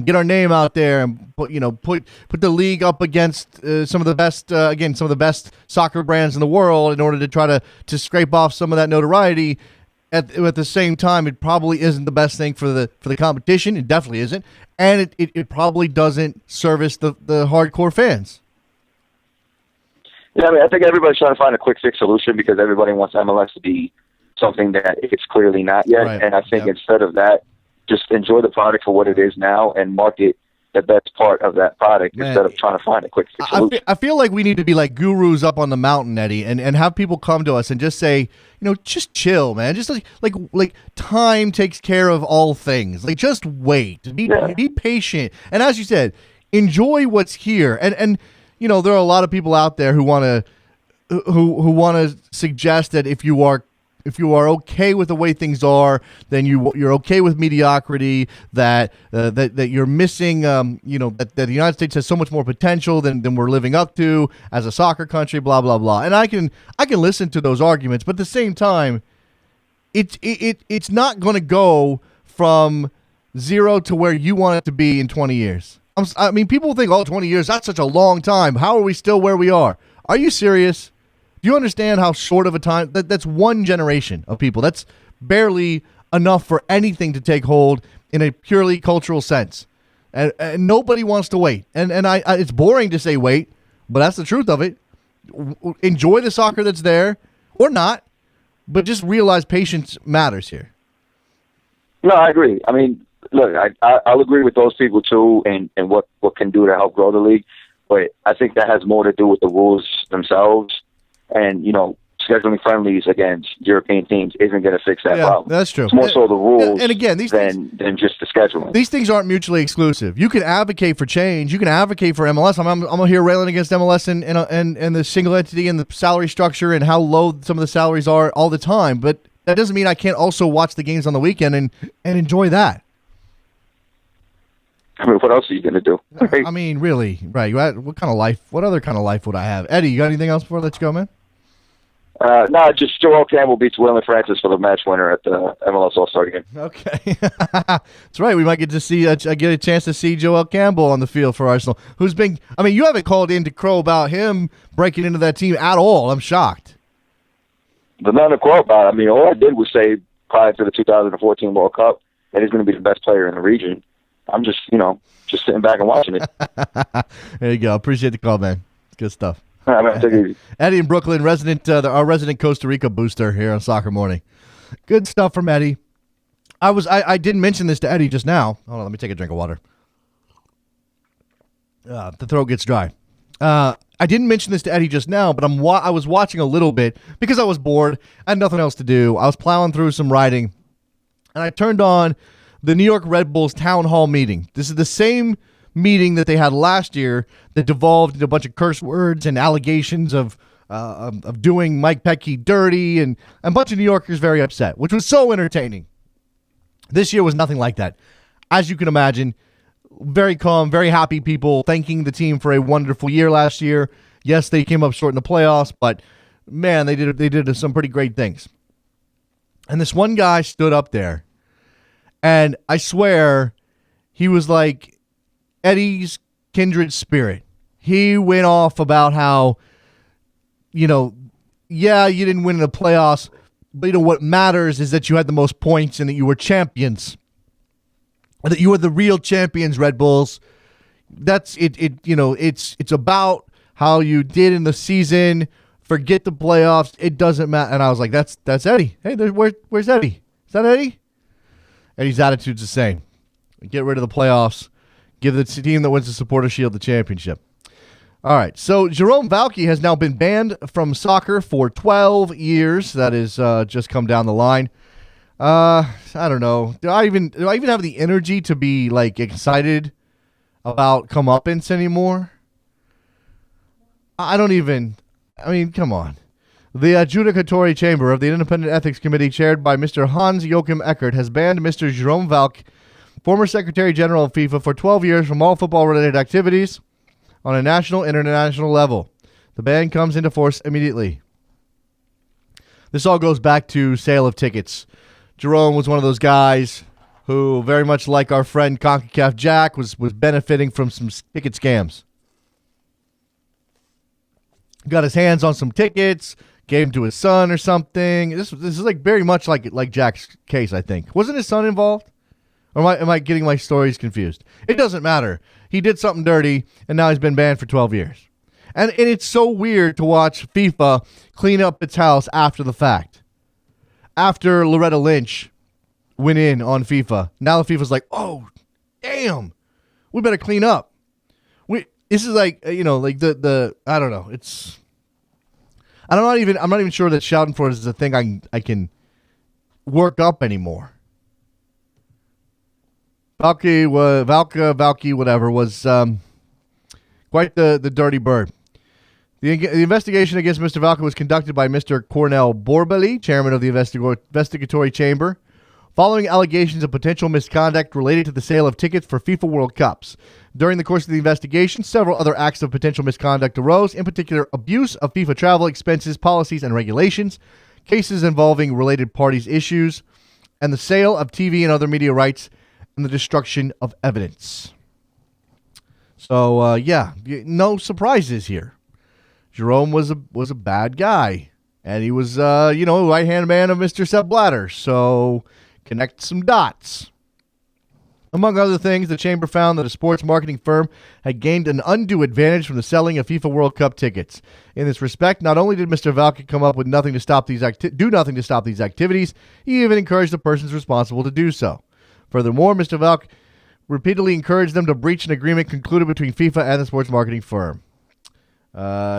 S2: get our name out there and put the league up against some of the best soccer brands in the world in order to try to scrape off some of that notoriety. At the same time, it probably isn't the best thing for the competition. It definitely isn't, and it probably doesn't service the hardcore fans.
S3: Yeah, I mean, I think everybody's trying to find a quick fix solution because everybody wants MLS to be something that it's clearly not yet.
S2: Right.
S3: And I think instead of that, just enjoy the product for what it is now and market the best part of that product instead of trying to find a quick fix solution.
S2: I feel like we need to be like gurus up on the mountain, Eddie, and have people come to us and just say, just chill, man. Just like time takes care of all things. Like, just wait. Be patient. And as you said, enjoy what's here. And there are a lot of people out there who want to suggest that if you are okay with the way things are, then you're okay with mediocrity. That you're missing. That the United States has so much more potential than we're living up to as a soccer country. Blah blah blah. And I can listen to those arguments, but at the same time, it's not going to go from 0 to where you want it to be in 20 years. I mean, people think, 20 years, that's such a long time. How are we still where we are? Are you serious? Do you understand how short of a time? That's one generation of people. That's barely enough for anything to take hold in a purely cultural sense. And nobody wants to wait. And it's boring to say wait, but that's the truth of it. Enjoy the soccer that's there, or not, but just realize patience matters here.
S3: No, I agree. I mean, look, I'll agree with those people too, and what can do to help grow the league. But I think that has more to do with the rules themselves, and scheduling friendlies against European teams isn't going to fix that problem.
S2: That's true.
S3: It's more so the rules,
S2: and again,
S3: than just the scheduling.
S2: These things aren't mutually exclusive. You can advocate for change. You can advocate for MLS. I'm here railing against MLS and the single entity and the salary structure and how low some of the salaries are all the time. But that doesn't mean I can't also watch the games on the weekend and enjoy that.
S3: I mean, what else are you going to do?
S2: I mean, really, right? What kind of life? What other kind of life would I have? Eddie, you got anything else before I let you go, man?
S3: No, just Joel Campbell beats Will and Francis for the match winner at the MLS All-Star game.
S2: Okay. That's right. We might get to get a chance to see Joel Campbell on the field for Arsenal, who's been, you haven't called in to crow about him breaking into that team at all. I'm shocked.
S3: But none to crow about. I mean, all I did was say prior to the 2014 World Cup that he's going to be the best player in the region. I'm just sitting back and watching it.
S2: There you go. Appreciate the call, man. Good stuff.
S3: All right, man, take it easy.
S2: Eddie in Brooklyn, our resident Costa Rica booster here on Soccer Morning. Good stuff from Eddie. I didn't mention this to Eddie just now. Hold on, let me take a drink of water. The throat gets dry. I didn't mention this to Eddie just now, but I was watching a little bit because I was bored. I had nothing else to do. I was plowing through some writing, and I turned on the New York Red Bulls town hall meeting. This is the same meeting that they had last year that devolved into a bunch of curse words and allegations of doing Mike Petke dirty and a bunch of New Yorkers very upset, which was so entertaining. This year was nothing like that. As you can imagine, very calm, very happy people thanking the team for a wonderful year last year. Yes, they came up short in the playoffs, but man, they did some pretty great things. And this one guy stood up there, and I swear he was like Eddie's kindred spirit. He went off about how, you didn't win in the playoffs, but what matters is that you had the most points and that you were champions. That you were the real champions, Red Bulls. That's it. It's about how you did in the season. Forget the playoffs. It doesn't matter. And I was like, that's Eddie. Hey, where's Eddie? Is that Eddie? Eddie's attitude's the same. Get rid of the playoffs. Give the team that wins the Supporter Shield the championship. All right, so Jerome Valky has now been banned from soccer for 12 years. That is just come down the line. I don't know. Do I even have the energy to be like excited about comeuppance anymore? I mean, come on. The adjudicatory chamber of the Independent Ethics Committee, chaired by Mr. Hans-Joachim Eckert, has banned Mr. Jerome Valk, former Secretary General of FIFA, for 12 years from all football-related activities on a national and international level. The ban comes into force immediately. This all goes back to sale of tickets. Jerome was one of those guys who, very much like our friend CONCACAF Jack, was benefiting from some ticket scams. Got his hands on some tickets, gave them to his son or something. This is like very much like Jack's case, I think. Wasn't his son involved? Or am I getting my stories confused? It doesn't matter. He did something dirty, and now he's been banned for 12 years. And it's so weird to watch FIFA clean up its house after the fact. After Loretta Lynch went in on FIFA, now the FIFA's like, oh, damn, we better clean up. This is like, like the I don't know. I'm not even sure that shouting for it is a thing I can work up anymore. Valky, whatever, was quite the dirty bird. The investigation against Mr. Valky was conducted by Mr. Cornel Borbeli, chairman of the investigatory chamber, following allegations of potential misconduct related to the sale of tickets for FIFA World Cups. During the course of the investigation, several other acts of potential misconduct arose, in particular abuse of FIFA travel expenses, policies, and regulations, cases involving related parties' issues, and the sale of TV and other media rights, and the destruction of evidence. So, no surprises here. Jerome was a bad guy, and he was, right-hand man of Mr. Sepp Blatter, so connect some dots. Among other things, the chamber found that a sports marketing firm had gained an undue advantage from the selling of FIFA World Cup tickets. In this respect, not only did Mr. Valky come up with nothing to stop these activities, he even encouraged the persons responsible to do so. Furthermore, Mr. Valk repeatedly encouraged them to breach an agreement concluded between FIFA and the sports marketing firm.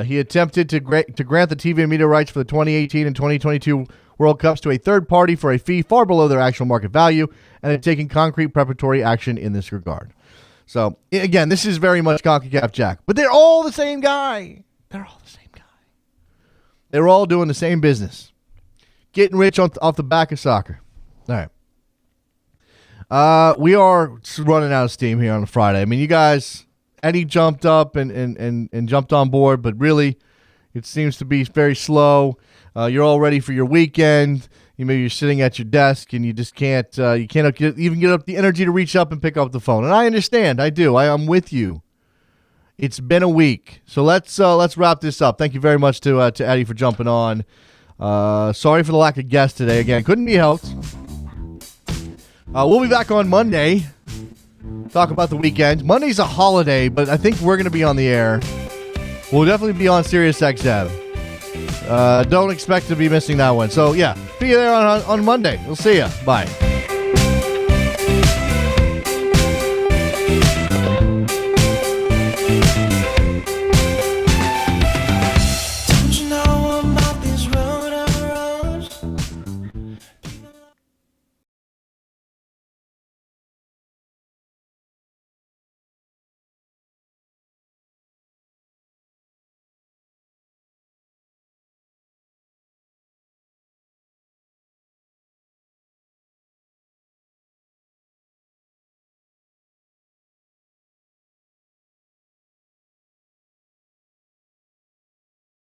S2: He attempted to grant the TV and media rights for the 2018 and 2022 World Cups to a third party for a fee far below their actual market value, and had taken concrete preparatory action in this regard. So, again, this is very much CONCACAF Jack. But they're all the same guy. They're all doing the same business. Getting rich off the back of soccer. All right. We are running out of steam here on a Friday. I mean, you guys, Eddie jumped up and jumped on board, but really, it seems to be very slow. You're all ready for your weekend. Maybe you're sitting at your desk and you just can't. You can't even get up the energy to reach up and pick up the phone. And I understand. I do. I'm with you. It's been a week, so let's wrap this up. Thank you very much to Eddie for jumping on. Sorry for the lack of guests today. Again, couldn't be helped. We'll be back on Monday. Talk about the weekend. Monday's a holiday, but I think we're going to be on the air. We'll definitely be on SiriusXM. Don't expect to be missing that one. So, yeah, be there on Monday. We'll see you. Bye.